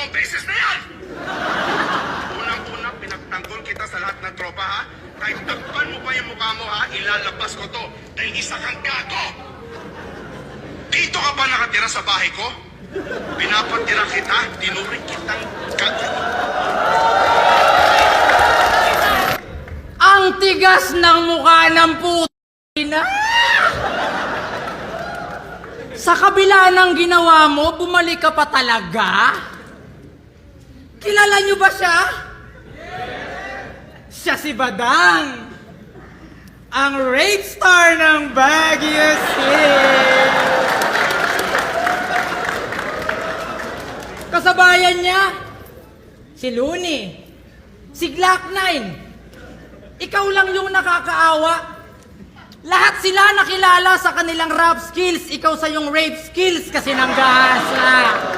Dalawang beses na yan! Unang-una, pinagtanggol kita sa lahat ng tropa, ha? Kahit takpan mo pa yung mukha mo, ha? Ilalabas ko to dahil isa kang gago! Dito ka ba nakatira sa bahay ko? Pinapatira kita, tinuring kitang gago. Ang tigas ng mukha ng putina! Sa kabila ng ginawa mo, bumalik ka pa talaga? Kilala niyo ba siya? Siya si Badang, ang rape star ng Baguio City. Kasabayan niya, si Looney, si Glock 9. Ikaw lang yung nakakaawa. Lahat sila nakilala sa kanilang rap skills, ikaw sa yung rape skills kasi nanggahasa.